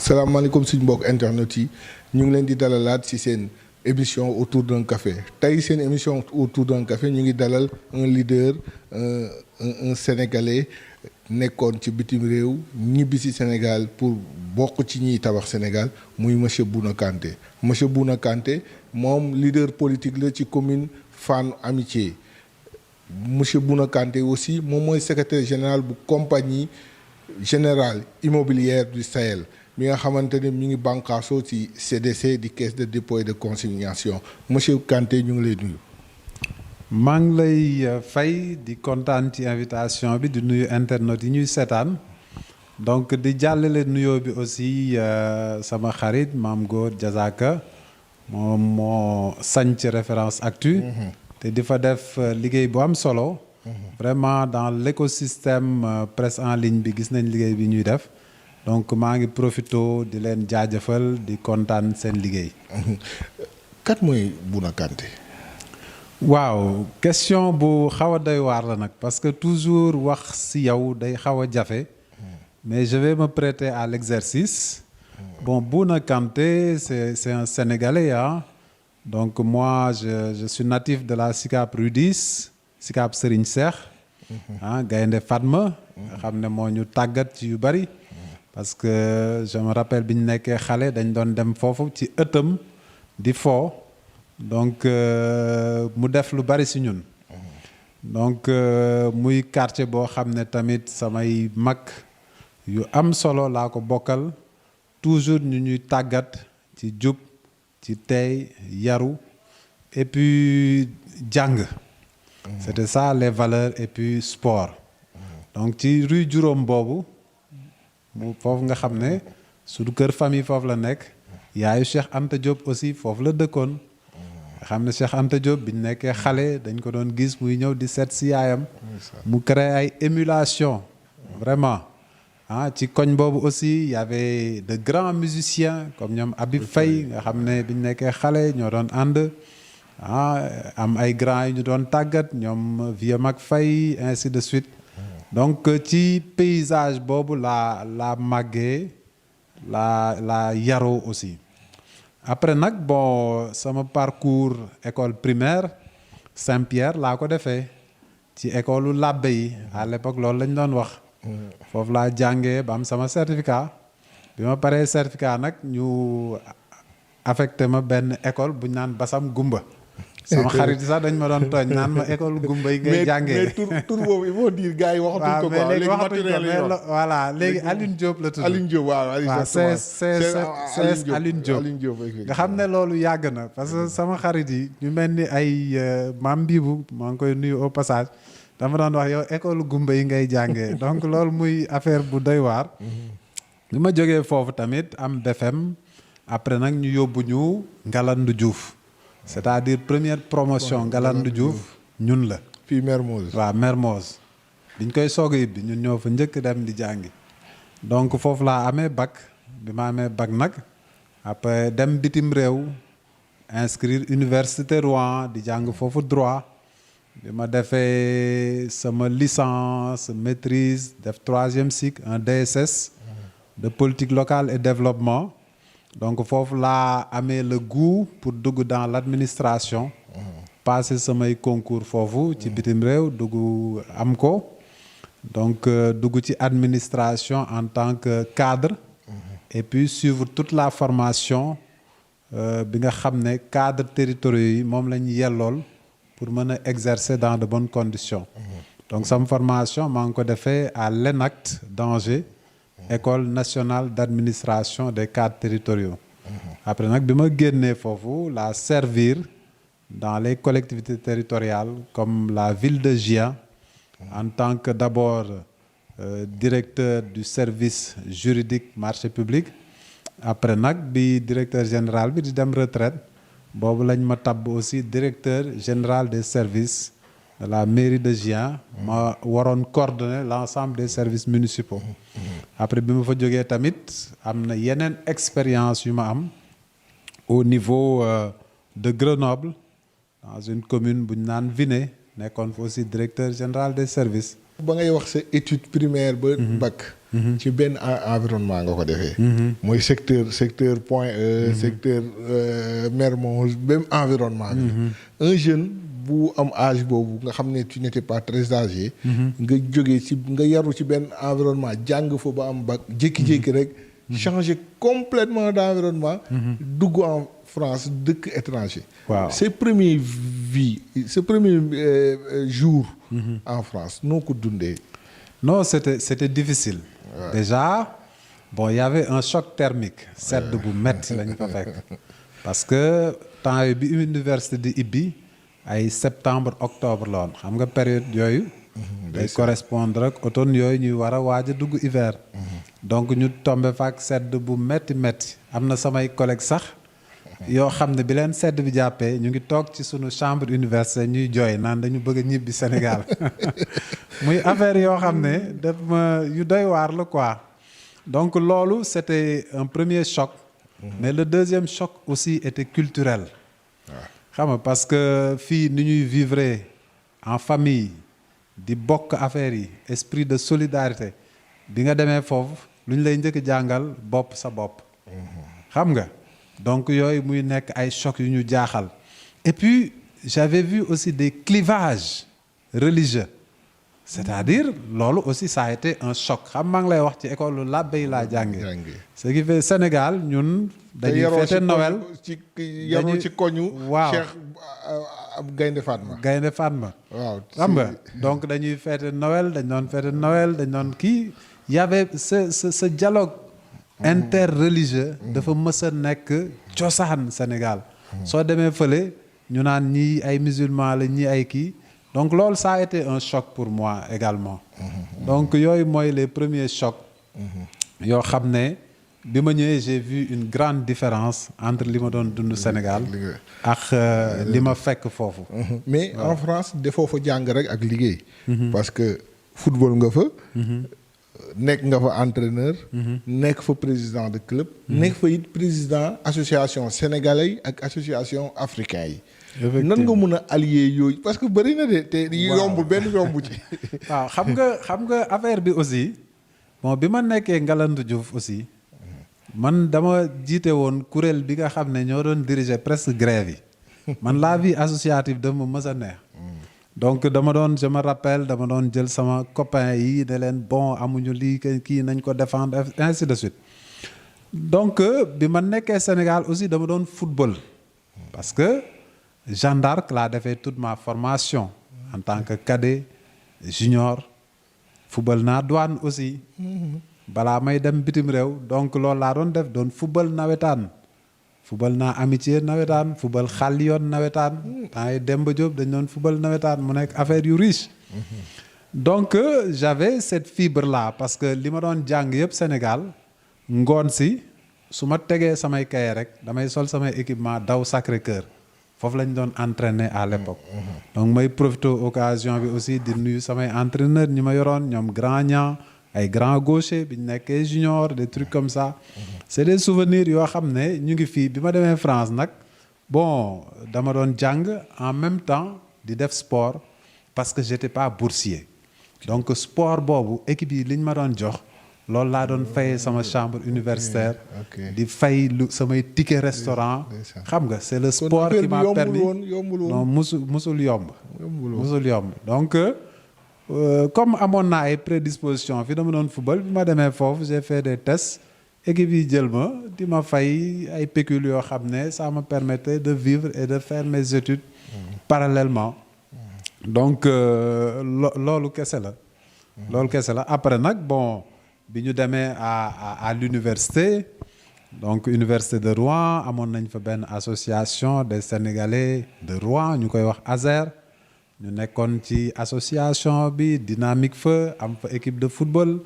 salaamaaleykum suñu mbokk internet yi ñu ngi leen di dalalaat ci seen émission autour d'un café tey seen émission autour d'un café ñu ngi dalal un leader un sénégalais nekkoon ci bitim réew ñibbi ci Sénégal pour bokk ci ñiy tabax Sénégal muy monsieur Bouna Kanté monsieur Bouna Kanté moom leader politique la ci commune Fann Amitié monsieur Bouna Kanté aussi moom mooy secrétaire général bu compagnie générale immobilière du Sahel mi nga xamante ne mi ngi bànqaasoo ci CDC di caisse de dépôt et de consignation monsieur Kanté ñu ngi lay nuyu. maa ngi lay fay di kontaan ci invitation bi di nuyu internet yi ñuy seetaan donc di jàllale nuyoo bi aussi sama xarit Maam Góor Diazaka moom moo sañ ci Référence Actu te di fa def liggéey bu am solo. Vraiment dans l'écosystème presse en ligne bi gis nañ liggéey bi ñuy def. Donc maa ngi profito di leen jaajëfal di kontaan seen liggéey. kat mooy Bouna Kanté. waaw question bu xaw a doy waar la nag parce que toujours wax ci yow day xaw a jafe. mais je vais me prêter à l'exercice. bon Bouna Kanté c'est un Sénégalais ah. donc moi je suis natif de la Sicap Rue 10 Sicap Serigne Cheikh. ah Gaynde Fatma. nga xam ne moo ñu tàggat ci yu bari. parce que je me rappelle bi ñu nekkee xale dañ doon dem foofu ci ëttam di fo donc mu def lu bari ci ñun donc muy quartier boo xam ne tamit samay mag yu am solo laa ko bokkal toujours ñu ñuy tàggat ci jub ci tey yaru et puis jàng c'était ça les valeurs et puis sport donc ci rue juróom boobu foofu nga xam ne suñu kër famille foofu la nekk yaayu Cheikh Anta Diop aussi foofu la dëkkoon nga xam ne Cheikh Anta Diop biñ nekkee xale dañ ko doon gis muy ñëw di seet si yaayam mu créé ay émulation vraiment ah ci koñ boobu aussi y avait de grands musiciens comme ñoom Habib Faye nga xam ne biñ nekkee xale ñoo doon ànd am ay grands yu ñu doon tàggat ñoom Vieux Mac Faye ainsi de suite donc ci paysage boobu la màggee la yaroo aussi après nag bon sama parcours école primaire Saint-Pierre laa ko defee ci école làbbe yi à l'époque loolu lañ doon wax foofu laa jàngee ba am sama certificat bi ma paree certificat nag ñu affecté ma benn école bu ñu naan Bassam Goumba sama xarit sax dañ ma doon tooñ naan ma école Goumba yi ngay jàngee mais tur boobu il faut dire gars yi waxatuñ ko quoi léegi matériel la voilà léegi Aline Diop la tudd Aline Diop waaw Aline Diop nga xam ne loolu yàgg na parce que sama xarit yi ñu mel ni ay maam Bibu maa ngi koy nuyu au passage dama doon wax yow école Goumba yi ngay jàngee donc loolu muy affaire bu doy waar bi ma jógee foofu tamit am BFM après nag ñu yóbbu ñu Ngalandou Diouf c'est-à-dire première promotion Ngalandou Diouf ñun la. fii Mermoz. waaw Mermoz biñ koy soog a yibbi ñun ñoo fa njëkk dem di jàngi. donc foofu laa amee bac bi ma amee bac nag après dem bitim réew inscrire université Rouen di jàng foofu droit bi ma defee sama licence maîtrise def troisième cycle un DSS de politique locale et développement. donc foofu laa amee le goût pour dugg dans l'administration passer samay concours foofu ci bitim réew dugg am ko donc dugg ci administration en tant que cadre et puis suivre toute la formation bi nga xam ne cadre territoriaux yi moom la ñu yellool pour mën a exercer dans de bonnes conditions donc sama formation maa ngi ko defee à l'ENACT d'Angers école nationale d'administration des cadres territoriaux après nag bi ma génnee foofu la servir dans les collectivités territoriales comme la ville de Gia en tant que d'abord directeur du service juridique marché public après nag bi directeur général bi di dem retraite boobu lañ ma tabb aussi directeur général des services de la mairie de Gia ma waroon coordonner l'ensemble des services municipaux après bi ma fa jógee tamit am na yeneen expérience yu ma am au niveau de Grenoble dans une commune bu ñu naan Viné nekkoon fa aussi directeur général des services ba ngay wax sa étude primaire ba bac. ci benn environnement nga ko defee. mooy secteur Point E. secteur Mermoz même environnement bi. un jeune bu am âge boobu nga xam ne tu n'étais pas très âgé. nga jógee ci nga yaru ci benn environnement jàng fa ba am bac jékki-jékki rek. changer complètement d'environnement. dugg en France dëkk étranger. waaw ses premiers jours. en France noo ko dundee. non c'était difficile. Déjà bon il y avait un choc thermique. sedd bu metti lañ fa fekk. parce que temps yii bi université di ibbi ay septembre octobre la woon xam nga période yooyu. day correspondre ak automne yooyu ñuy war a waaj a dugg hiver. donc ñu tombe fa ak sedd bu metti am na samay collègues sax. yoo xam ne bi leen sedd bi jàppee ñu ngi toog ci sunu chambre université ñuy jooy naan dañu bëgg a ñibbi Sénégal muy affaire yoo xam ne daf ma yu doy waar la quoi donc loolu c'était un premier choc mais le deuxième choc aussi était culturel xam nga parce que fii ni ñuy vivre en famille di bokk affaire yi esprit de solidarité bi nga demee foofu lu ñu lay njëkk jàngal bopp sa bopp xam nga donc yooyu muy nekk ay choc yu ñu jaaxal et puis j'avais vu aussi des clivages religieux c'est-à-dire loolu aussi ça a été un choc xam maa ngi lay wax ci école Labé laa jàngee ce qui fait Sénégal ñun dañuy fêter Noël yaroo ci koñu waaw Cheikh Gaynde Fatma waaw xam nga donc dañuy fêter Noël dañ doon kii y avait ce dialogue interreligieux dafa mës a nekk cosaan Sénégal soo demee fële ñu naan ñii ay musulmans la ñii ay kii donc loolu ça a été un choc pour moi également donc yooyu mooy les premiers chocs yoo xam ne bi ma ñëwee j'ai vu une grande différence entre li ma doon dund Sénégal ak li ma fekk foofu mais en France defoo fa jàng rek ak liggéey parce que football nga fa nekk nga fa entraîneur. nekk fa président de club. nekk fa it président association sénégalais ak association africain yi. nan nga mun a allier yooyu parce que bëri na de te yombul benn yombu ci. waaw xam nga affaire bi aussi bon bi ma nekkee Ngalandou Diouf aussi man dama jiite woon kuréel bi nga xam ne ñoo doon diriger presque grève yi man la vie associative dama mës a neex. donc je me rappelle dama doon jël sama copain yi ne leen bon amuñu lii kii nañ ko défendre ainsi de suite donc bi ma nekkee Sénégal aussi dama doon football parce que Jeanne d'Arc laa defee toute ma formation en tant que cadet junior football naa Douane aussi balaa may dem bitim réew donc loolu laa doon def doon football nawetaan football naa amitié nawetaan football xàll yoon nawetaan temps yi Demba Diop dañ doon football nawetaan mu nekk affaire yu riche donc j'avais cette fibre là parce que li ma doon jàng yëpp Sénégal ngoon si su ma tegee samay kaye rek damay sol samay équipement daw Sacré-Cœur foofu lañ doon entraîner à l'époque donc may profiter occasion bi aussi di nuyu samay entraîneur ñi ma yoroon ñoom grand ñan ay grand gaucher bi ñu nekkee junior des trucs comme ça c'est des souvenirs yoo xam ne ñu ngi fii bi ma demee France nag bon dama doon jàng en même temps di def sport parce que j'étais pas boursier donc sport boobu équipe yi li ñu ma doon jox loolu laa doon fayee sama chambre universitaire di fay lu samay ticket restaurant xam nga c'est le sport qui m'a permis non musul yomb donc comme amoon naa ay prédisposition fi dama doon football bi ma demee foofu j'ai fait des tests équipe yi jël ma di ma fay ay pécule yoo xam ne ça me permettait de vivre et de faire mes études parallèlement donc loolu kese la après nag bon bi ñu demee à l'université donc université de Rouen amoon nañ fa benn association des Sénégalais de Rouen ñu koy wax ASER ñu nekkoon ci association bi dynamique fa am fa équipe de football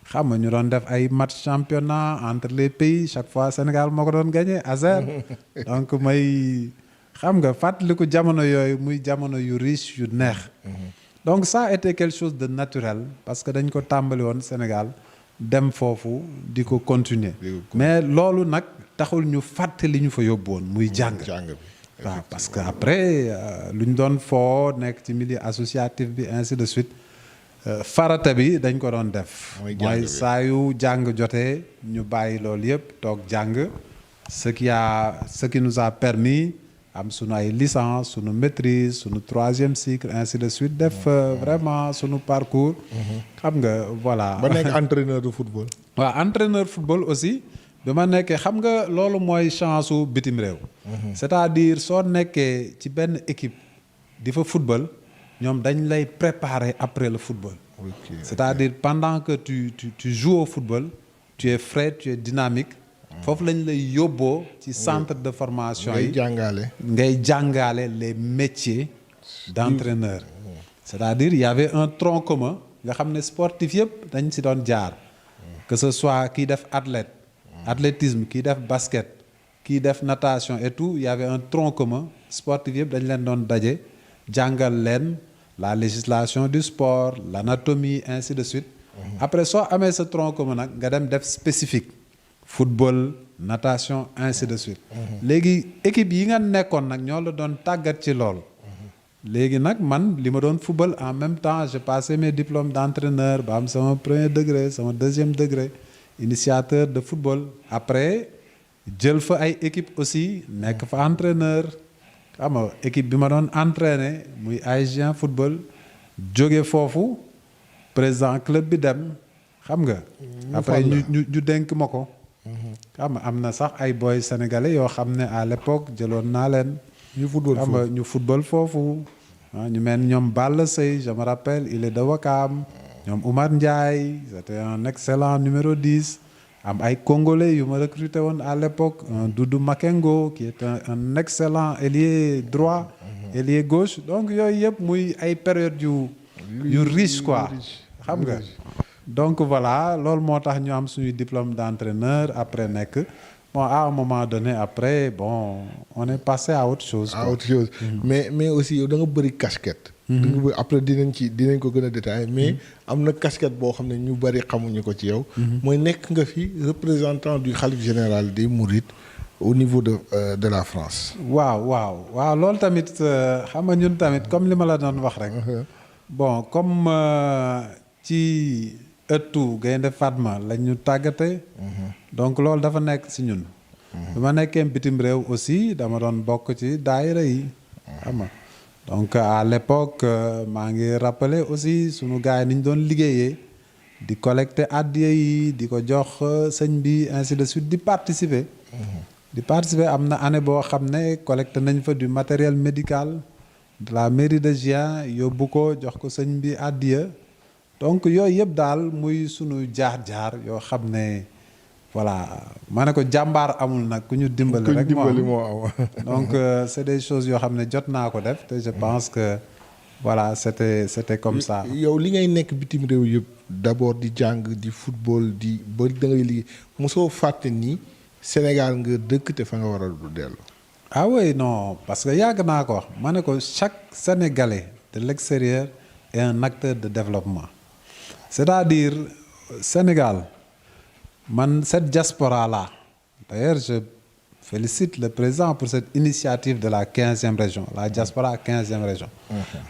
xam nga ñu doon def ay match championnat entre les pays chaque fois Sénégal moo ko doon gagné ASER donc may xam nga fàttaliku jamono yooyu muy jamono yu riche yu neex donc ça a été quelque chose de naturel parce que dañ ko tàmbali woon Sénégal dem foofu di ko continuer mais loolu nag taxul ñu fàtte li ñu fa yóbbu woon muy jàng waaw parce que après lu ñu doon foo nekk ci milieu associatif bi ainsi de suite farata bi dañ ko doon def. mooy jàng bi mooy saa yu jàng jotee ñu bàyyi loolu yëpp toog jàng ce qui nous a permis am sunu ay licence sunu maîtrise sunu troisième cycle ainsi de suite def vraiment sunu parcours. xam nga voilà. ba nekk entraîneur de football. waaw entraîneur football aussi bi ma nekkee xam nga loolu mooy chance su bitim réew. c'est-à-dire soo nekkee ci benn équipe di fa football ñoom dañ lay préparer après le football. Okay, c'est-à-dire pendant que tu joues au football tu es frais tu es dynamique. foofu lañ lay yóbboo ci centre de formation yi ngay jàngale les métiers d'entraîneur. c'est-à-dire il y avait un tronc commun nga xam ne sportif yëpp dañ ci doon jaar. que ce soit kii def athlétisme kii def basket kii def natation et tout il y avait un tronc commun sportif yëpp dañ leen doon daje jàngal leen la législation du sport l'anatomie ainsi de suite. après soo amee sa tronc commun nag nga dem def spécifique football natation ainsi de suite. léegi équipe yi nga nekkoon nag ñoo la doon tàggat ci lool. léegi nag man li ma doon football en même temps j'ai passé mes diplômes d'entraîneur ba am sama premier degré sama deuxième degré initiateur de football après jël fa ay équipe aussi nekk fa entraîneur xam nga équipe bi ma doon entraîner muy ASG football jóge foofu président club bi dem xam nga après ñu dénk ma ko xam nga am na sax ay boy sénégalais yoo xam ne à l'époque jëloon naa leen ñu football foofu ñu mel ñoom Balla Seye je me rappelle il est de Wakam ñoom Oumar Ndiaye c'était un excellent numéro 10 am ay congolais yu ma recruté woon à l'époque un Doudou Makengo qui est un excellent ailier droit ailier gauche donc yooyu yëpp muy ay période yu riche quoi xam nga donc voilà loolu moo tax ñu am suñu diplôme d'entraîneur après nekk bon à un moment donné après bon on est passé à autre chose quoi. À autre chose mais aussi yow da nga bëri casquette. da nga bëri après dinañ ko gën a détailler mais am na casquette boo xam ne ñu bëri xamuñu ko ci yow. mooy nekk nga fi représentant du khalife général des Mourides au niveau de la France. waaw loolu tamit xam nga ñun tamit comme li ma la doon wax rek. bon comme ci ëttu Gaynde Fatma lañ ñu tàggate. donc loolu dafa nekk ci ñun. bi ma nekkee bitim réew aussi dama doon bokk ci daayira yi. xam nga donc à l'époque maa ngi rappeler aussi sunu gars yi ni ñu doon liggéeyee di collecter addiya yi di ko jox sëñ bi ainsi de suite di participer. am na année boo xam ne collecté nañ fa du matériel médical de la mairie de Gien yóbbu ko jox ko sëñ bi addiya donc yooyu yëpp daal muy sunu jaar-jaar yoo xam ne voilà ma ne ko jàmbaar amul nag ku ñu dimbali rek moo am donc c'est des choses yoo xam ne jot naa ko def te je pense que voilà c'était comme ça. yow li ngay nekk bitim réew yëpp d'abord di jàng di football di ba da ngay liggéey mosoo fàtte ni Sénégal nga dëkk te fa nga war a du dellu. ah oui non parce que yàgg naa ko wax ma ne ko chaque Sénégalais de l'extérieur est un acteur de développement c'est-à-dire Sénégal man cette diaspora là d'ailleurs je félicite le président pour cette initiative de la 15e région la diaspora 15e région.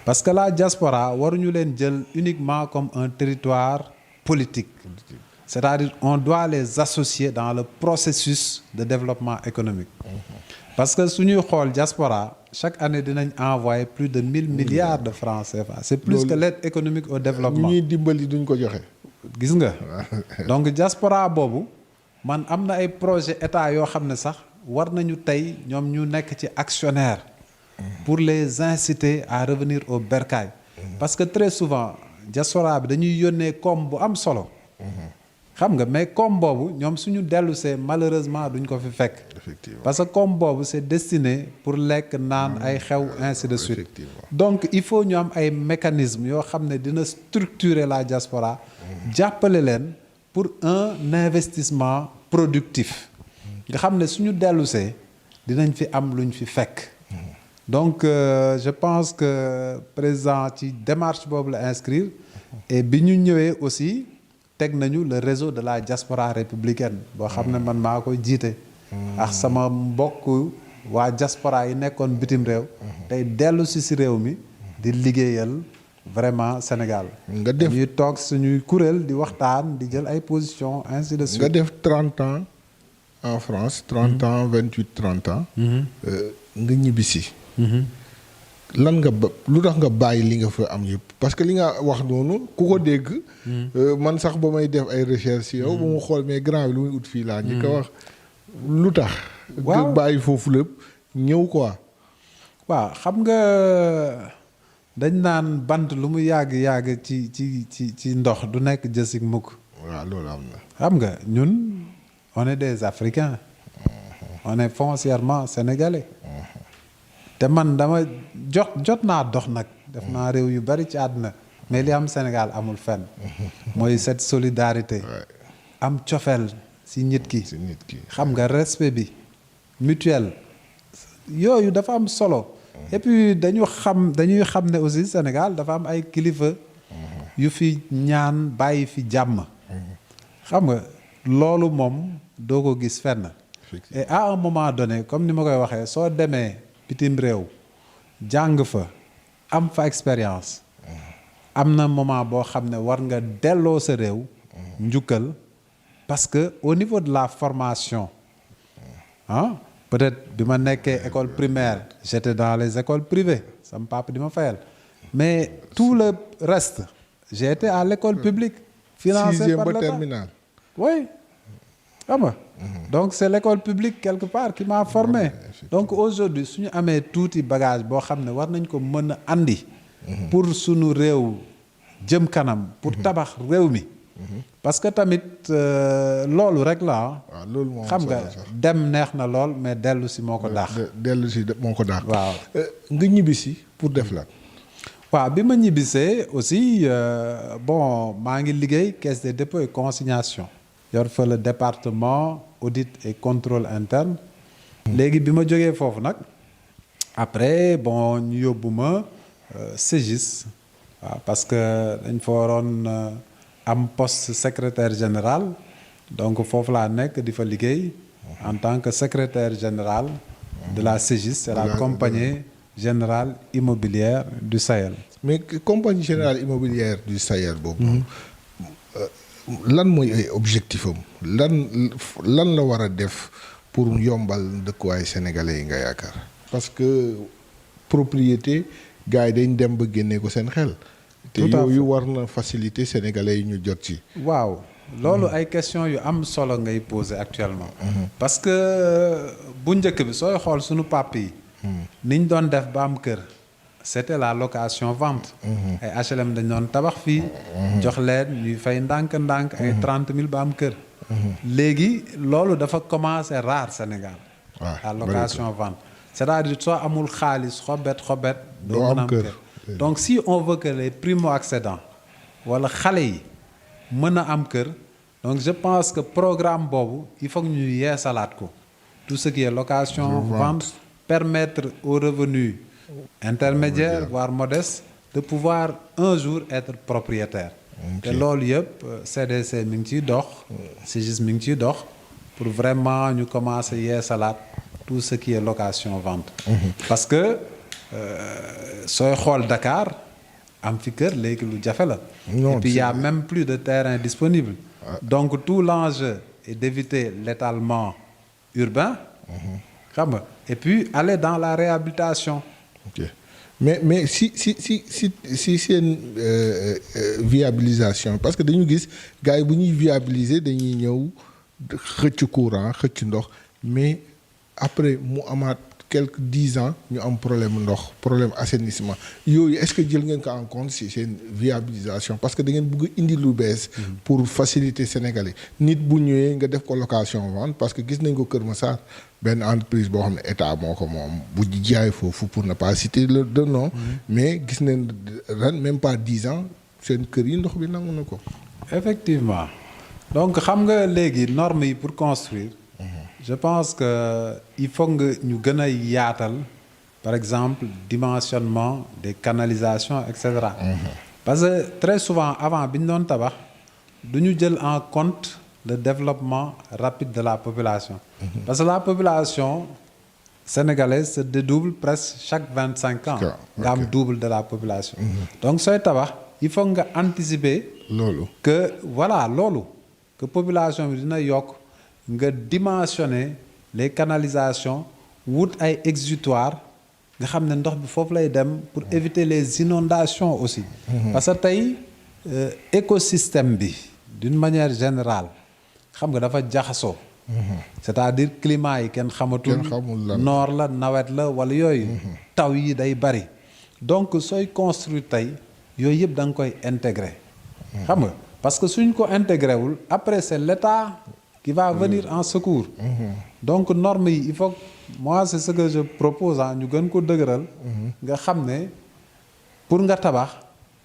parce que la diaspora waruñu leen jël uniquement comme un territoire politique. c'est-à-dire on doit les associer dans le processus de développement économique. parce que suñuy xool diaspora chaque année dinañ envoyer plus de 1000 milliards de francs CFA. c'est plus que l'aide économique au développement. ñuy dimbali duñ ko joxe. gis nga donc diaspora boobu man am na ay projet état yoo xam ne sax war nañu tey ñoom ñu nekk ci actionnaire pour les inciter à revenir au bercail. parce que très souvent diaspora bi dañuy yónnee koom bu am solo. xam nga mais koom boobu ñoom suñu dellusee malheureusement duñ ko fi fekk. Effectivement. parce que koom boobu c'est destiné pour lekk naan ay xew ainsi de suite. donc il faut ñu am ay mécanismes yoo xam ne dina structurer la diaspora. jàppale leen pour un investissement productif. nga xam ne suñu dellusee dinañ fi am luñ fi fekk. donc je pense que président ci démarche boobu la inscrire. et bi ñu ñëwee aussi. teg nañu le réseau de la diaspora républicaine boo xam ne man maa koy jiite ak sama mbokk waa diaspora yi nekkoon bitim réew tey dellu si réew mi di liggéeyal vraiment Sénégal. nga def ñuy toog suñuy kuréel di waxtaan di jël ay positions ainsi de suite. nga def 30 ans en France 30 ans 28 30 ans. nga ñibbisi. lan nga ba lu tax nga bàyyi li nga fa am yëpp parce que li nga wax noonu ku ko dégg. man sax ba may def ay recherche yow. ba mu xool mais grand bi lu muy ut fii laa ñi ko wax. lu tax. nga bàyyi foofu lépp ñëw quoi. waaw xam nga dañ naan bant lu mu yàgg ci ndox du nekk jësig mukk. waaw loolu am na. xam nga ñun on est des Africains. on est foncièrement sénégalais. te man dama jot naa dox nag. def naa réew yu bari ci àdduna. mais li am Sénégal amul fenn. mooy cette solidarité. am cofeel si nit ki. xam nga respect bi mutuel. yooyu dafa am solo. et puis dañuy xam ne aussi Sénégal dafa am ay kilifa. yu fi ñaan bàyyi fi jàmm. xam nga loolu moom doo ko gis fenn. et à un moment donné comme ni ma koy waxee soo demee bitim réew jàng fa am fa expérience. am na moment boo xam ne war nga delloo sa réew. njukkal parce que au niveau de la formation peut-être bi ma nekkee école primaire j'étais dans les écoles privées sama papa di ma fayal mais tout le reste j'ai été à l'école publique financée par l'État. terminale. oui xam nga donc c'est l'école publique quelque part qui m'a formé. donc aujourd'hui suñu amee tuuti bagage boo xam ne war nañ ko mën a andi. pour suñu réew jëm kanam pour tabax réew mi. parce que tamit loolu rek la waaw loolu moom xam nga dem neex na lool mais dellu si moo ko daax. dellu si moo ko daax. waaw nga ñibbisi pour def la. waaw bi ma ñibbisee aussi bon maa ngi liggéey caisse des dépôts et consignation. yor fa le département audit et contrôle interne. léegi bi ma jógee foofu nag après bon ñu yóbbu ma CGIS. waaw parce que dañ fa waroon am poste secrétaire général donc foofu laa nekk di fa liggéey en tant que secrétaire général de la CGIS, c'est la compagnie générale immobilière du Sahel. mais compagnie générale immobilière du Sahel boobu. lan mooy ay objectif am lan la war a def pour yombal dëkkuwaay sénégalais yi nga yaakaar. parce que propriété gars yi dañ dem ba génnee ko seen xel. te yooyu war na faciliter sénégalais yi ñu jot ci. waaw loolu ay question yu am solo ngay poser actuellement. parce que bu njëkk bi sooy xool suñu pap yi. niñ doon def ba am kër. c'était la location vente. ay HLM dañ doon tabax fii. jox leen ñuy fay ndànk-ndànk ay 30 000 ba am kër. léegi loolu dafa commencer rare Sénégal. la location vente. c'est-à-dire soo amul xaalis xobet doo mën a am kër. donc si on veut que les primo-accédants wala xale yi mën a am kër donc je pense que programme boobu il faut que ñu yeesalaat ko tout ce qui est location vente permettre aux revenus intermédiaires voire modestes de pouvoir un jour être propriétaire. te loolu yëpp CDC mi ngi ciy dox. CGIS mi ngi ciy dox pour vraiment ñu commencer yeesalaat tout ce qui est location vente. parce que sooy xool Dakar am fi kër léegi lu jafe la. et puis il y a même plus de terrain disponible. donc tout l'enjeu est d'éviter l'étalement urbain. xam nga et puis aller dans la réhabilitation. ok mais si seen viabilisation parce que dañu gis gars yi bu ñuy viabiliser dañuy ñëw xëcc courant xëcc ndox mais après mu amaat quelques 10 ans ñu am problème ndox problème assainissement yooyu est-ce que jël ngeen ko en compte si seen viabilisation parce que da ngeen bëgg indi lu bees. pour faciliter Sénégalais nit bu ñëwee nga def ko location vente parce que gis nañ ko Kër Massar benn entreprise boo xam ne état moo ko moom bu jaay foofu pour ne pas citer le nom. mais gis nañ ren même pas 10 ans seen kër yi ndox bi nangu na ko. effectivement donc xam nga léegi normes yi pour construire. je pense que il faut nga ñu gën a yaatal par exemple dimensionnement des canalisations et cetera. parce que très souvent avant bi ñu doon tabax du ñu jël en compte le développement rapide de la population. parce que la population sénégalais se dédouble presque chaque 25 ans. nga am double de la population. donc sooy tabax il faut nga anticiper. loolu que voilà loolu que population bi dina yokk nga dimensionner les canalisations wut ay exutoires nga xam ne ndox bi foofu lay dem pour éviter les inondations aussi. parce que tey écosystème bi d'une manière générale xam nga dafa jaxasoo. c'est-à-dire climat yi kenn xamatul. noor la nawet la wala yooyu. taw yi day bari. donc sooy construire tey yooyu yëpp da nga koy intégrer. xam nga parce que suñ ko intégré wul après c'est l'État qui va venir en secours. donc normes yi il faut moi c'est ce que je propose ñu gën ko dëgëral. nga xam ne pour nga tabax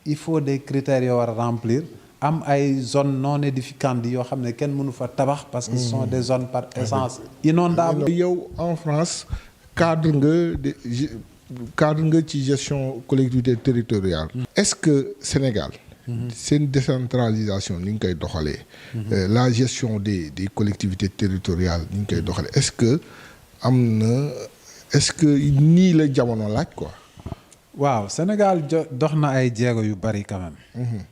il faut des critères yoo war a remplir am ay zones non édificantes yoo xam ne kenn mënu fa tabax. parce que ce sont des zones par essence inondables. yow en France cadre nga ci gestion collectivité territoriale. est-ce que Sénégal. seen décentralisation ni ñu koy doxalee. la gestion des collectivités territoriales ni ñu koy doxalee est-ce que nii la jamono laaj quoi. waaw Sénégal dox na ay jéego yu bari quand même.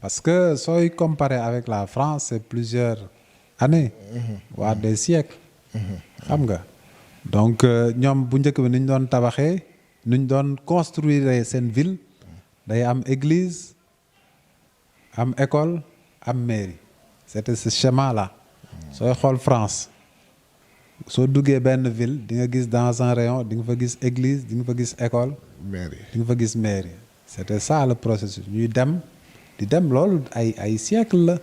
parce que sooy comparer avec la France c'est plusieurs années. voire des siècles. xam nga donc ñoom bu njëkk bi ni ñu doon tabaxee ni ñu doon construire seen ville day am église. am école am mairie c'était ce schéma là sooy xool France soo duggee benn ville di nga gis dans un rayon di nga fa gis église di nga fa gis école mairie di nga fa gis mairie c'était ça le processus ñuy dem di dem loolu ay siècle la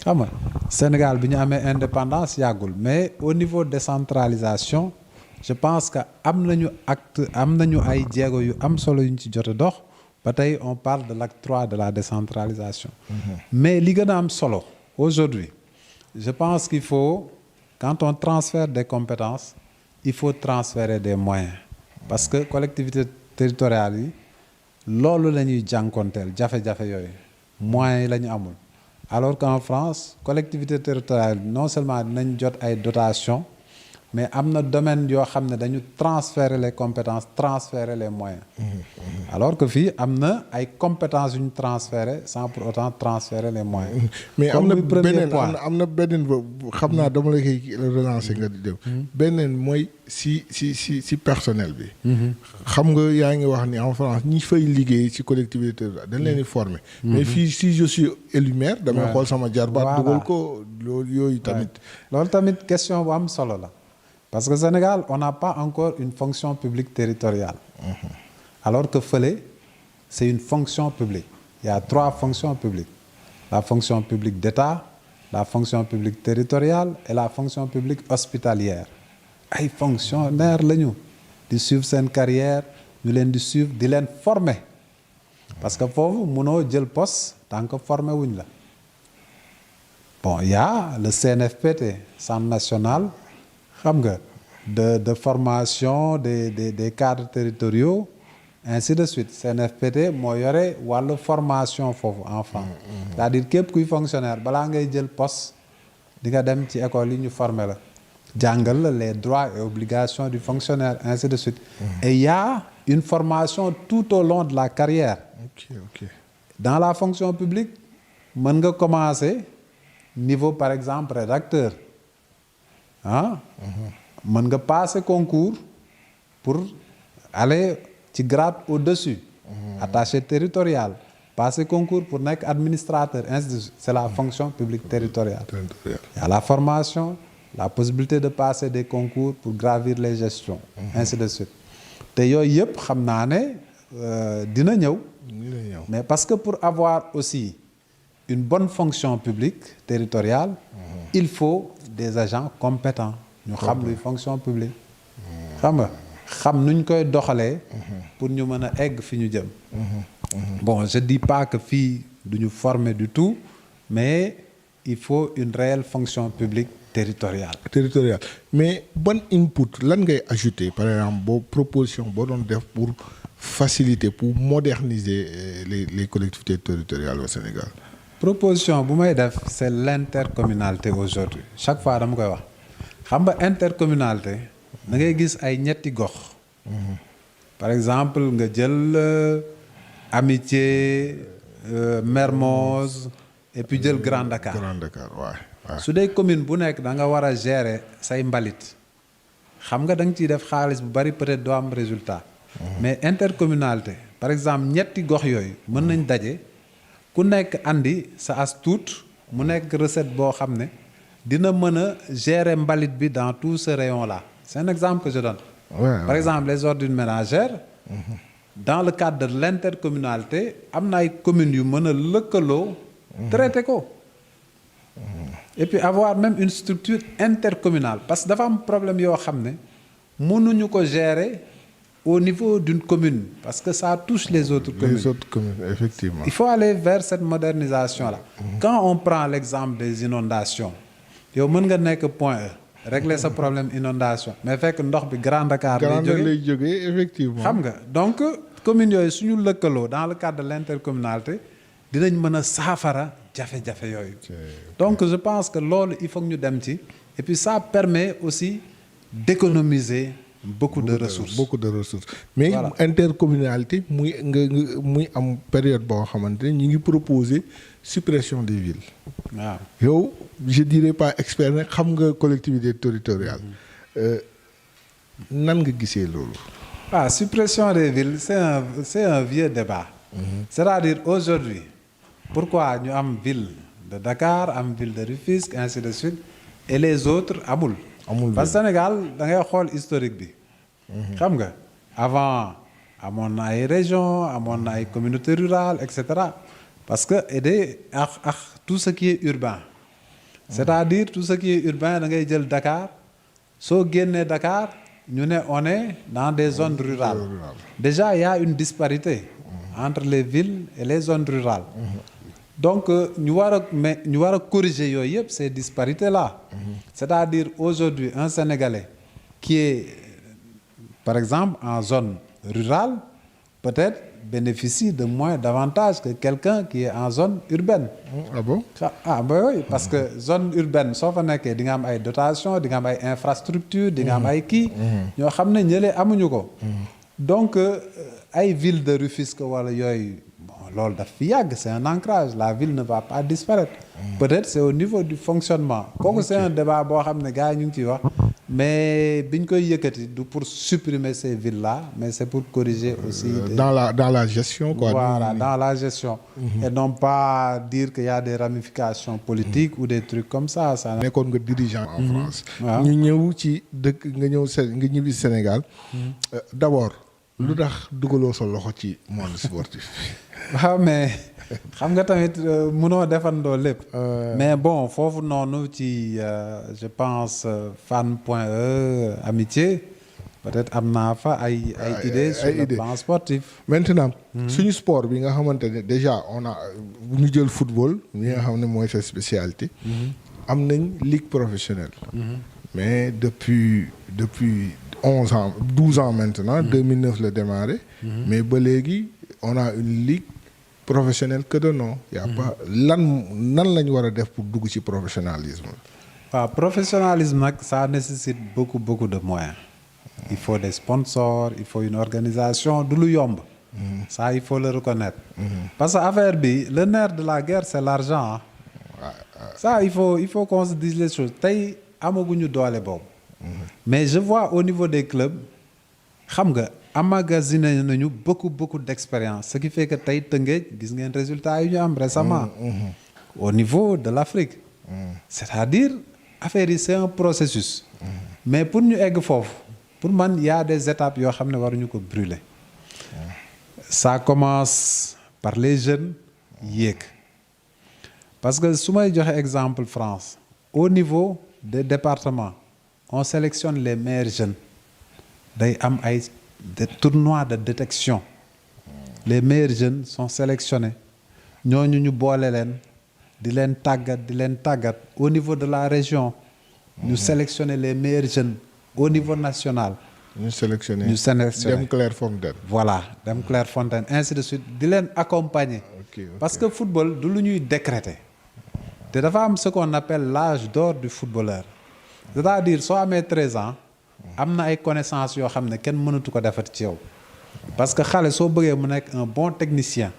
xam nga Sénégal bi ñu amee indépendance yàggul mais au niveau décentralisation je pense que am nañu ay jéego yu am solo yu ñu ci jot a dox ba tey on parle de l'acte 3 de la décentralisation. mais li gën a am solo aujourd'hui je pense qu'il faut quand on transfère des compétences il faut transférer des moyens parce que collectivités territoriales yi loolu la ñuy jànkonteel jafe-jafe yooyu moyens yi la ñu amul alors qu'en France collectivité territoriale non seulement dinañ jot ay dotations mais am na domaine yoo xam ne dañu transférer les compétences transférer les moyens. alors que fii am na ay compétences yu ñu transférer sans pour autant transférer les moyens. mais am na beneen xam naa dama la koy relancer nga di dem. beneen mooy si personnel bi. xam nga yaa ngi wax ni en France ñi fay liggéey ci collectivité dañ leen di former. mais fii si je suis élu maire damay xool sama jarbaat dugal ko loolu yooyu tamit. loolu tamit question bu am solo la. parce que Sénégal on n'a pas encore une fonction publique territoriale. alors que fële c'est une fonction publique. il y a 3 fonctions publiques. la fonction publique d'État, la fonction publique territoriale et la fonction publique hospitalière. ay fonctionnaires lañu di suivre seen carrière ñu leen di suivre di leen former. parce que foofu mënoo jël poste tant que formé wuñ la. bon il y a le CNFPT Centre national xam nga de formation des cadres territoriaux ainsi de suite CNFPT moo yore wàllu formation foofu en France. c'est-à-dire képp kuy fonctionnaire balaa ngay jël poste di nga dem ci école yi ñu former la jàngal la les droits et obligations du fonctionnaire ainsi de suite. et il y a une formation tout au long de la carrière. ok. dans la fonction publique mën nga commencer niveau par exemple rédacteur mën nga passer concours pour aller ci grade au-dessus. attaché territorial. passer concours pour nekk administrateur ainsi de suite. c'est la fonction publique territoriale. Il y a la formation, la possibilité de passer des concours pour gravir les gestions. ainsi de suite. te yooyu yëpp xam naa ne dina ñëw. mais parce que pour avoir aussi une bonne fonction publique territoriale. il faut des agents compétents. ñu xam luy fonction publique. xam nga xam nuñ koy doxalee. pour ñu mën a egg fi ñu jëm. bon je dis pas que fii duñu former du tout mais il faut une réelle fonction publique territoriale. mais ban input lan ngay ajouter par exemple boo proposition boo doon def pour faciliter pour moderniser les collectivités territoriales au Sénégal. proposition bu may def c'est l'intercommunalité aujourd'hui chaque fois dama koy wax xam nga intercommunalité da ngay gis ay ñetti gox. par exemple nga jël Amitié Mermoz et puis jël Grand Dakar. Grand Dakar waaw. su dee commune bu nekk da nga war a gérer say mbalit xam nga da nga ciy def xaalis bu bari peut-être doo am résultat. mais intercommunalité par exemple ñetti gox yooyu mën nañ daje ku nekk andi sa as tuut mu nekk recette boo xam ne dina mën a gérer mbalit bi dans tout ce rayon là c'est un exemple que je donne. Par exemple les ordures ménagères. Dans le cadre de l'intercommunalité am na ay communes yu mën a lëkkaloo. traité ko. et puis avoir même une structure intercommunale parce que dafa am problème yoo xam ne mënuñu ko gérer au niveau d'une commune parce que ça touche les autres communes. Les autres communes, effectivement. Il faut aller vers cette modernisation là. Quand on prend l'exemple des inondations yow mën nga nekk Point E régler sa problème inondation mais fekk ndox bi Grand Dakar lay jógee effectivement. xam nga donc communes yooyu suñu lëkkaloo dans le cadre de l'intercommunalité dinañ mën a saafara jafe-jafe yooyu. donc je pense que loolu il faut que ñu dem ci et puis ça permet aussi d'économiser beaucoup de ressources. mais voilà. Intercommunalité muy am période boo xamante ne ñu ngi proposer suppression des villes. waaw yow je dirais pas expert ne xam nga collectivité territoriale. nan nga gisee loolu. suppression des villes c'est un vieux débat. c'est-à-dire aujourd'hui pourquoi ñu am ville de Dakar am ville de Rufisque ainsi de suite et les autres amul parce que Sénégal da ngay xool historique bi. xam nga avant amoon na ay régions amoon na ay communautés rurales et cetera parce que aider ak tout ce qui est urbain. c'est-à-dire tout ce qui est urbain da ngay jël Dakar soo génnee Dakar ñu ne on est dans des zones rurales. déjà il y a une disparité. entre les villes et les zones rurales. donc ñu war a corriger yooyu yëpp ces disparités là. c'est-à-dire aujourd'hui un Sénégalais qui est par exemple en zone rurale peut-être bénéficie de moins d'avantages que quelqu'un qui est en zone urbaine. ah bon. Oui parce que zone urbaine soo fa nekkee di nga am ay dotations di nga am ay infrastructures di nga am ay kii. ñoo xam ne ñële amuñu ko. donc ay ville de Rufisque wala yooyu loolu daf fi yàgg c'est un ancrage la ville ne va pas disparaître. peut-être c'est au niveau du fonctionnement. kooku c'est un débat boo xam ne gars yi ñu ngi ciy wax. mais biñ koy yëkkati du pour supprimer ces villes là mais c'est pour corriger aussi. dans la gestion quoi. voilà dans la gestion. et non pas dire qu'il y a des ramifications politiques ou des trucs comme ça. nekkoon nga dirigeant en France. waaw ñu ñëw ci dëkk nga ñibbi Sénégal. d'abord lu tax dugaloo sa loxo ci monde sportif. waaw mais xam nga tamit mënoo defandoo lépp. mais bon foofu noonu ci je pense Fann.E Amitié peut-être am naa fa ay idées sur le plan sportif. maintenant suñu sport bi nga xamante ne déjà on a ñu jël football bi nga xam ne mooy sa spécialité. am nañ ligue professionnelle. mais depuis 11 ans 12 ans maintenant. 2009 la démarré. mais ba léegi on a une ligue professionnelle que de nom. y a pas nan lañ war a def pour dugg ci professionnalisme. waaw professionnalisme nag ça nécessite beaucoup de moyens. il faut des sponsors il faut une organisation du lu yomb. ça il faut le reconnaître. parce que affaire bi le nerf de la guerre c'est l'argent. ça il faut qu'on se dise les choses tey amaguñu doole boobu. mais je vois au niveau des clubs xam nga emmagasiné nañu beaucoup d'expérience ce qui fait que tey Tëngéej gis ngeen résultats yu ñu am récemment. au niveau de l'Afrique. c'est-à-dire affaire yi c'est un processus. mais pour ñu egg foofu pour man y a des étapes yoo xam ne waruñu ko brûler. ça commence par les jeunes yéeg parce que su may joxe exemple France au niveau des départements on sélectionne les meilleurs jeunes day am ay des tournois de détection les meilleurs jeunes sont sélectionnés ñooñu ñu boole leen di leen tàggat au niveau de la région ñu sélectionner les meilleurs jeunes au niveau national ñu sélectionner dem Clairefontaine. voilà dem Clairefontaine ainsi de suite di leen accompagner. parce que football du lu ñuy décréter te dafa am ce qu'on appelle l'âge d'or du footballeur c'est-à-dire soo amee 13 ans am na ay connaissances yoo xam ne kenn mënatu ko defati ci yow parce que xale soo bëggee mu nekk un bon technicien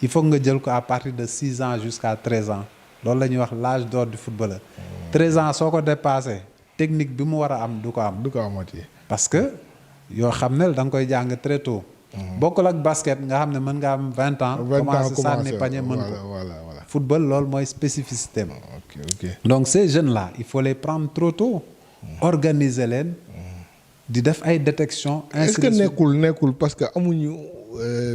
il faut nga jël ko à partir de 6 ans jusqu'à 13 ans loolu la ñuy wax l'âge d'or du footballeur 13 ans soo ko dépassé technique bi mu war a am du ko am. du ko amati. parce que yoo xam ne da nga koy jàng très tôt. bokkul ak basket nga xam ne mën nga am 20 ans. 20 ans commencé sànni panier mën ko. voilà. football loolu mooy spécificité am. ok. donc ces jeunes là il faut les prendre trop tôt. organiser leen. di def ay détection. est-ce que nekkul parce que amuñu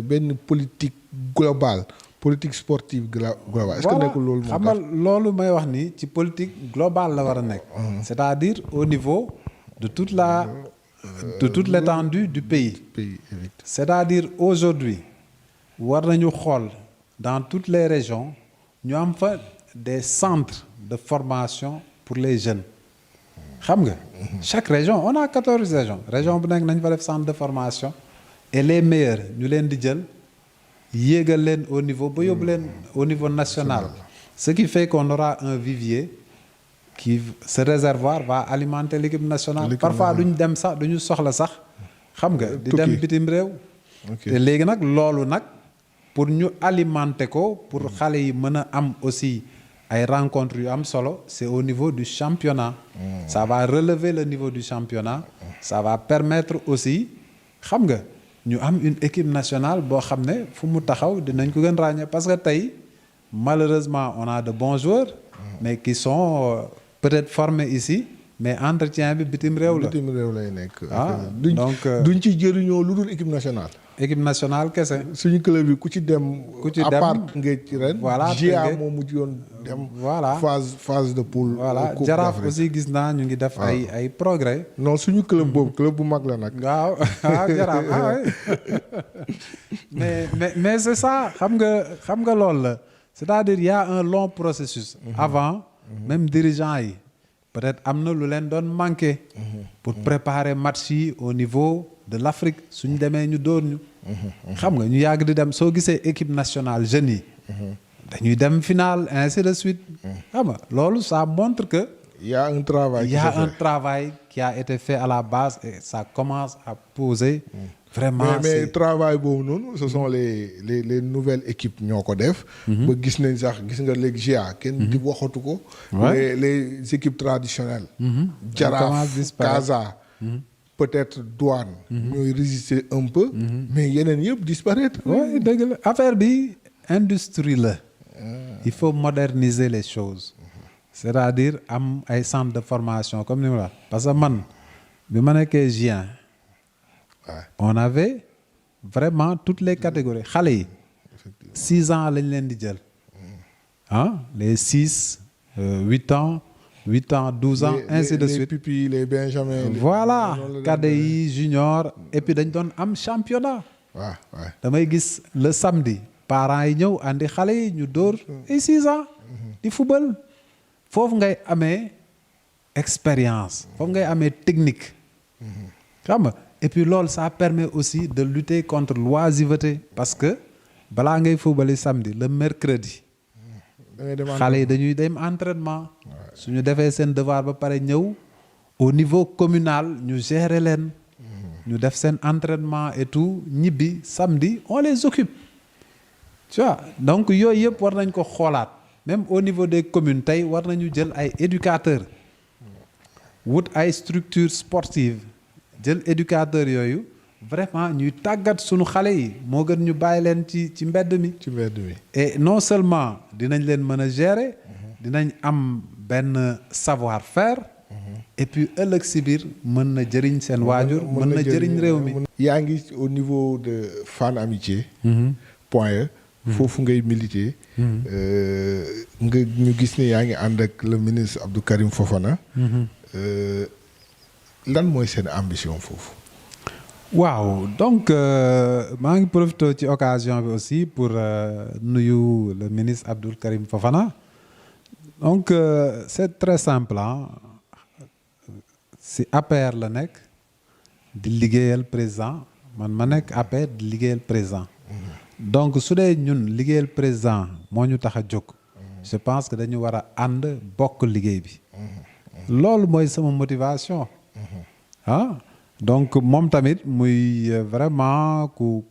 benn politique globale politique sportive globale. est-ce que nekkul loolu moo tax xam nga loolu may wax ni ci politique globale la war a nekk. c'est-à-dire au niveau de toute l'étendue du pays. C'est-à-dire aujourd'hui war nañu xool dans toutes les régions ñu am fa des centres de formation pour les jeunes. xam nga chaque région on a 14 région bu nekk nañ fa def centre de formation et les meilleurs ñu leen di jël yéegal leen au niveau ba yóbbu leen au niveau national ce qui fait qu'on aura un vivier qui ce réservoir va alimenter l'équipe nationale parfois duñ dem sax duñu soxla sax xam nga di dem bitim réew te léegi nag loolu nag pour ñu alimenter ko pour xale yi mën a am aussi ay rencontres yu am solo c'est au niveau du championnat ça va relever le niveau du championnat ça va permettre aussi xam nga ñu am une équipe nationale boo xam ne fu mu taxaw dinañ ko gën ràññee parce que tey malheureusement on a de bons joueurs mais qui sont peut-être formés ici mais entretien bi bitim réew la bitim réew lay nekk donc duñ ci jëriñoo lu dul équipe nationale kese suñu club bi ku ci dem à part Tëngéej ci ren voilà GIA moo mujj yoon dem voilà phase de poule voilà Jaraaf aussi gis naa ñu ngi def ay progrès non suñu club boobu club bu mag la nag waaw Jaraaf mais c'est ça xam nga loolu la c'est-à-dire il y a un long processus avant même dirigeants yi peut-être am na lu leen doon manqué pour préparer match yi au niveau de l'Afrique suñu demee ñu dóor ñu xam nga ñu yàgg di dem soo gisee équipe nationale jeunes yi dañuy dem finale ainsi de suite xam nga loolu ça montre que il y a un travail qui a été fait à la base et ça commence à poser vraiment mais travail boobu noonu ce sont les nouvelles équipes ñoo ko def ba gis nga léegi GIA kenn di waxatu ko les équipes traditionnelles Jaraaf Casa peut-être Douane ñooy résister un peu mais yeneen yëpp disparaître oui dëgg la affaire bi industrie la il faut moderniser les choses c'est-à-dire am ay centres de formation comme ni ma la parce que man bi ma nekkee GIA on avait vraiment toutes les catégories xale yi 6 ans lañ leen di jël les 6 8 ans 12 ans ainsi de suite les pupilles les benjamins voilà cadets yi junior et puis dañ doon am championnat damay gis le samedi parents yi ñëw andi xale yi ñu dóor ay 6 ans di football foofu ngay amee expérience foofu ngay amee technique xam nga et puis loolu ça permet aussi de lutter contre l'oisiveté parce que balaa ngay football samedi le mercredi xale yi dañuy dem entraînement suñu defee seen devoir ba pare ñëw au niveau communal ñu gérer leen ñu def seen entraînement et tout ñibbi samedi on les occupe tu vois donc yooyu yëpp war nañ ko xoolaat même au niveau des communes tey war nañu jël ay éducateurs wut ay structures sportives jël éducateurs yooyu vraiment ñuy tàggat suñu xale yi moo gën ñu bàyyi leen ci mbedd mi. et non seulement dinañ leen mën a gérer dinañ am benn savoir-faire et puis ëllëg si biir mën na jëriñ seen waajur mën na jëriñ réew mi. yaa ngi au niveau de Fann Amitié. point foofu ngay militer. nga ñu gis ne yaa ngi ànd ak le ministre Abdou Karim Fofana. lan mooy seen ambition foofu. waaw donc maa ngi profité ci occasion bi aussi pour nuyu le ministre Abdou Karim Fofana donc c'est très simple si APR la nekk di liggéeyal président man ma nekk APR di liggéeyal président donc su dee ñun liggéeyal président moo ñu tax a jóg je pense que dañu war a ànd bokk liggéey bi loolu mooy sama motivation ah donc moom tamit muy vraiment ku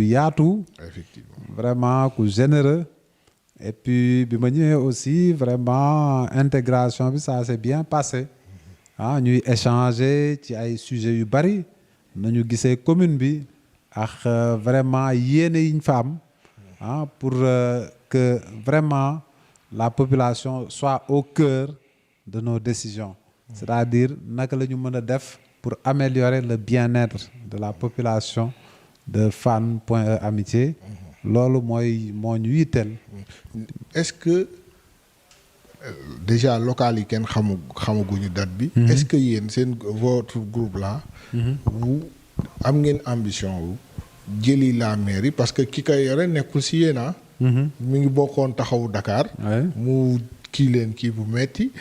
yaatu. Effectivement. Vraiment ku généreux. Et puis bi ma ñëwee aussi vraiment intégration bi ça s'est bien passé ah ñuy échanger ci ay sujets yu bari nañu gisee commune bi ak vraiment yéene yiñ fa am ah pour que vraiment la population soit au cœur de nos décisions. C'est-à-dire naka la ñu mën a def pour améliorer le bien-être de la population de Fann Point E Amitié. loolu moo ñu yitteel. est-ce que déjà local yi kenn xamaguñu date bi. est-ce que yéen votre groupe là. vous am ngeen ambition wu jëli la mairie parce que ki koy yore nekkul si yéen ah. mi ngi bokkoon taxawu Dakar. mu kii leen kii bu metti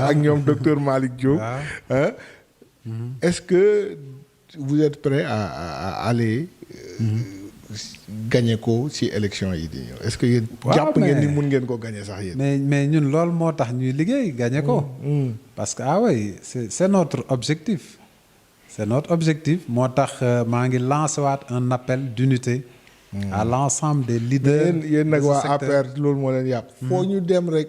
ak ñoom docteur Malick Diop. est-ce que vous êtes prêt à aller. gagné ko ci élection yi di ñëw est-ce que yéen jàpp ngeen ni mun ngeen ko gagné sax yéen. mais ñun loolu moo tax ñuy liggéey gagné ko. parce que oui c'est notre objectif. c'est notre objectif moo tax maa ngi lancé waat un appel d'unité. à l'ensemble des leaders. yéen nag waa APR loolu moo leen yàq. foo ñu dem rek.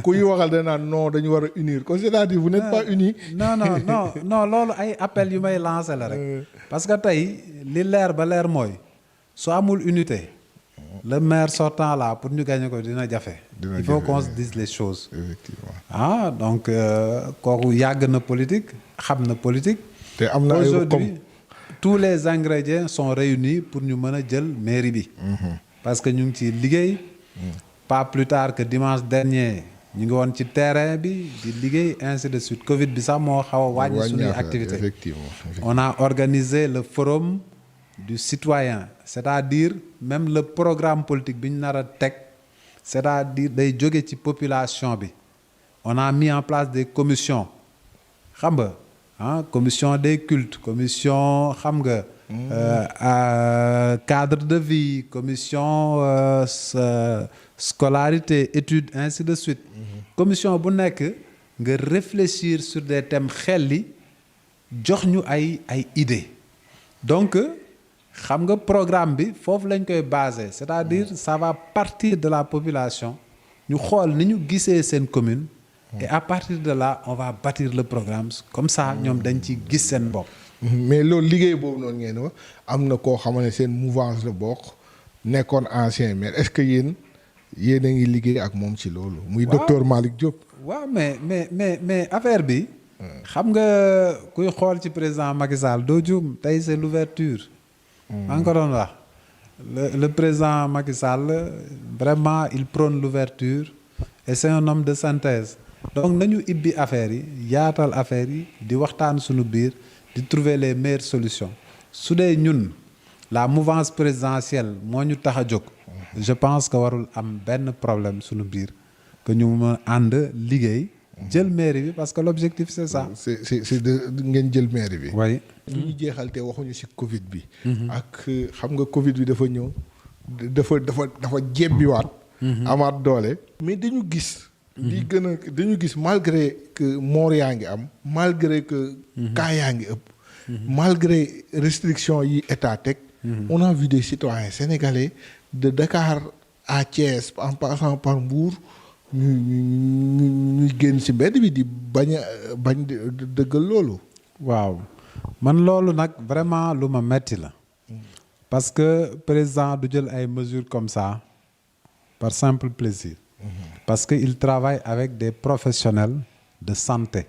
ku ñu waxal da naan non dañu war a unir ko c'est-à-dire vous n'êtes pas unis. non loolu ay appel yu may lancé la rek. parce que tey li leer ba leer mooy. soo amul unité le maire sortant là pour ñu gagner ko dina jafe. il faut qu'on se dise les choses. Effectivement. Donc kooku yàgg na politique xam na politique. te am na aujourd'hui tous les ingrédients sont réunis pour ñu mën a jël mairie bi. parce que ñu ngi ci liggéey. pas plus tard que dimanche dernier ñu ngi woon ci terrain bi di liggéey ainsi de suite Covid bi sax moo xaw a wàññi suñuy activité. Effectivement. On a organisé le forum du citoyen c'est-à-dire même le programme politique bi ñu nar a teg c'est-à-dire day jóge ci population bi. On a mis en place des commissions xam nga commission des cultes commission xam nga cadre de vie commission scolarité études ainsi de suite. commission bu nekk nga réfléchir sur des thèmes xel li jox ñu ay idées donc xam nga programme bi foofu lañ koy baser c'est-à-dire ça va partir de la population ñu xool ni ñu gisee seen commune. et à partir de là on va bâtir le programme comme ça ñoom dañ ci gis seen bopp. mais loolu liggéey boobu noonu ngeen wax am na koo xam ne seen mouvance la bokk nekkoon ancien maire est-ce que yéen a ngi liggéey ak moom ci loolu. muy docteur Malick Diop. waaw mais affaire bi. xam nga kuy xool ci président Macky Sall doo juum tey c'est l'ouverture. maa ngi ko doon wax le président Macky Sall vraiment il prône l'ouverture et c'est un homme de synthèse. donc nañu ibbi affaires yi yaatal affaires yi di waxtaan suñu biir di trouver les meilleures solutions su dee ñun la mouvance présidentielle moo ñu tax a jóg. je pense que warul am benn problème suñu biir que ñu mën ànd liggéey. jël mairie bi parce que l'objectif c'est ça. c'est de ngeen jël mairie bi. oui. ñu jeexal te waxuñu ci Covid bi. ak xam nga Covid bi dafa ñëw dafa jebbiwaat. amaat doole. mais dañu gis. dañu gis malgré que mort yaa ngi am malgré que cas yaa ngi ëpp. malgré restriction yi état teg. on a vu des citoyens sénégalais de Dakar à Thiès en passant par Mbour. ñu génn ci mbedd bi di bañ dëggal loolu. waaw man loolu nag vraiment lu ma metti la. parce que président du jël ay mesures comme ça par simple plaisir. parce que il travaille avec des professionnels de santé.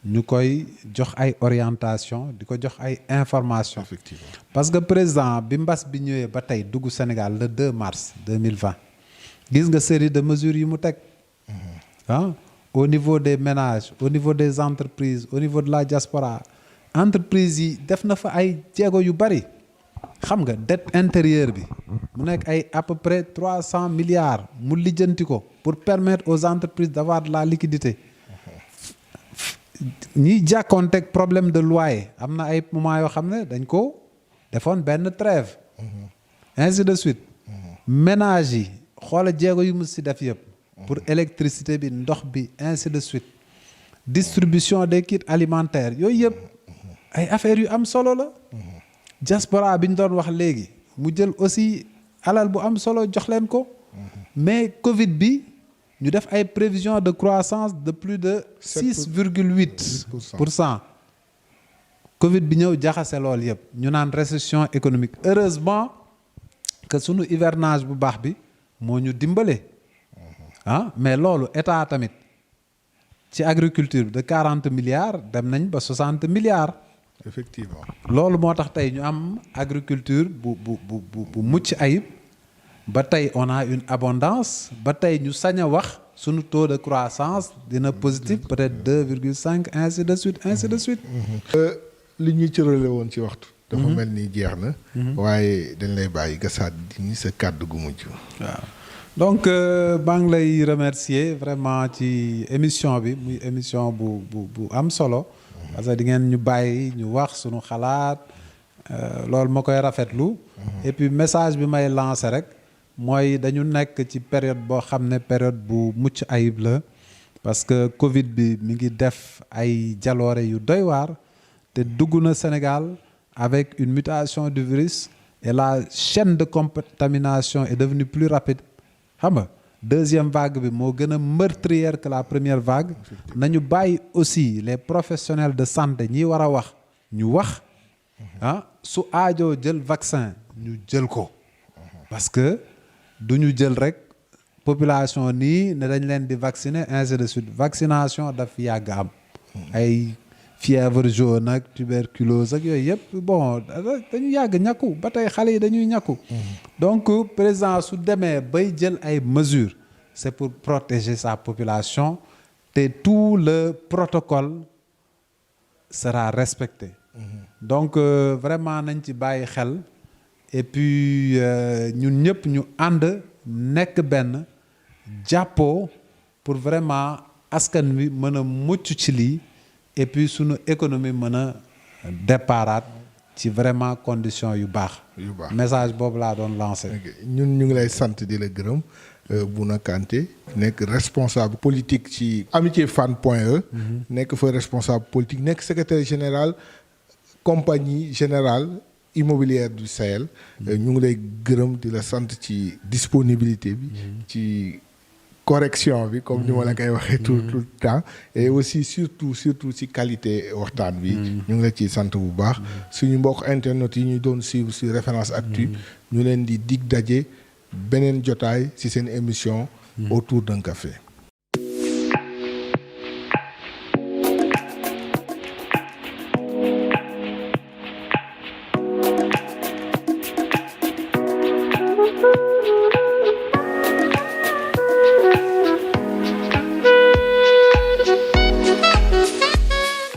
ñu koy jox ay orientation di ko jox ay information. Effectivement. parce que président bi mbas bi ñëwee ba tey dugg Sénégal le 2 mars 2020. gis nga série de mesures yi mu teg au niveau des ménages au niveau des entreprises au niveau de la diaspora entreprises yi def na fa ay jéego yu bari xam nga dette intérieure bi mu nekk ay à peu près 300 milliards mu lijjanti ko pour permettre aux entreprises d'avoir de la liquidité ñiy jàkkoonteeg problème de loyer am na ay moment yoo xam ne dañ ko defoon benn trêve ainsi de suite ménages yi xoola jéego yu mu si def yëpp pour électricité bi ndox bi ainsi de suite distribution des kits alimentaires yooyu yëpp ay affaires yu am solo la. diaspora bi ñu doon wax léegi mu jël aussi alal bu am solo jox leen ko. mais Covid bi ñu def ay prévisions de croissance de plus de 6,8%. Covid bi ñëw jaxase lool yëpp ñu naan récession économique heureusement que sunu hivernage bu baax bi moo ñu dimbale. mais loolu état tamit ci agriculture bi de 40 milliards dem nañ ba 60 milliards. effectivement loolu moo tax tey ñu am agriculture bu mucc ayib ba tey on a une abondance ba tey ñu sañ a wax sunu taux de croissance dina positif peut-être 2,5 ainsi de suite ainsi de suite. li ñuy cërale woon ci waxtu. dafa mel ni jeex na. waaye dañ lay bàyyi gasaat di sa kàddu gu mujj. waaw donc maa ngi lay remercier vraiment ci émission bi muy émission bu am solo. parce que di ngeen ñu bàyyi ñu wax sunu xalaat loolu ma koy rafetlu. et puis message bi may lancer rek mooy dañu nekk ci période boo xam ne période bu mucc ayib la parce que Covid bi mi ngi def ay jaloore yu doy waar te dugg na Sénégal avec une mutation du virus et la chaîne de contamination est devenue plus rapide xam nga deuxième vague bi moo gën a meurtrière que la première vague nañu bàyyi aussi les professionnels de santé ñi war a wax ñu wax su aajoo jël vaccin ñu jël ko parce que du ñu jël rek population nii ne dañ leen di vacciner ainsi de suite vaccination daf yàgg am ay fièvre jaune ak tuberculose ak yooyu yëpp bon dañu yàgg ñàkku ba tey xale yi dañuy ñàkku donc président su demee bay jël ay mesures c'est pour protéger sa population te tout le protocole sera respecté donc vraiment nañ ci bàyyi xel et puis ñun ñëpp ñu ànd nekk benn jàppoo pour vraiment askan wi mën a mucc ci lii et puis sunu économie mën a déparaat ci vraiment conditions yu baax. message boobu laa doon lancé. ñun ñu ngi lay sant di la gërëm Bouna Kanté nekk responsable politique ci Amitié Fan point E. nekk fa responsable politique nekk secrétaire général compagnie générale immobilière du Sahel. ñu ngi lay gërëm di la sant ci disponibilité bi. ci correction bi comme ni ma la koy waxee tout le temps et aussi surtout ci qualité waxtaan bi. ñu ngi la ciy sant bu baax. suñu mbokk internet yi ñu doon suivre sur Référence Actu. ñu leen di dig daje beneen jotaay ci seen émission. autour d'un café. Thank you.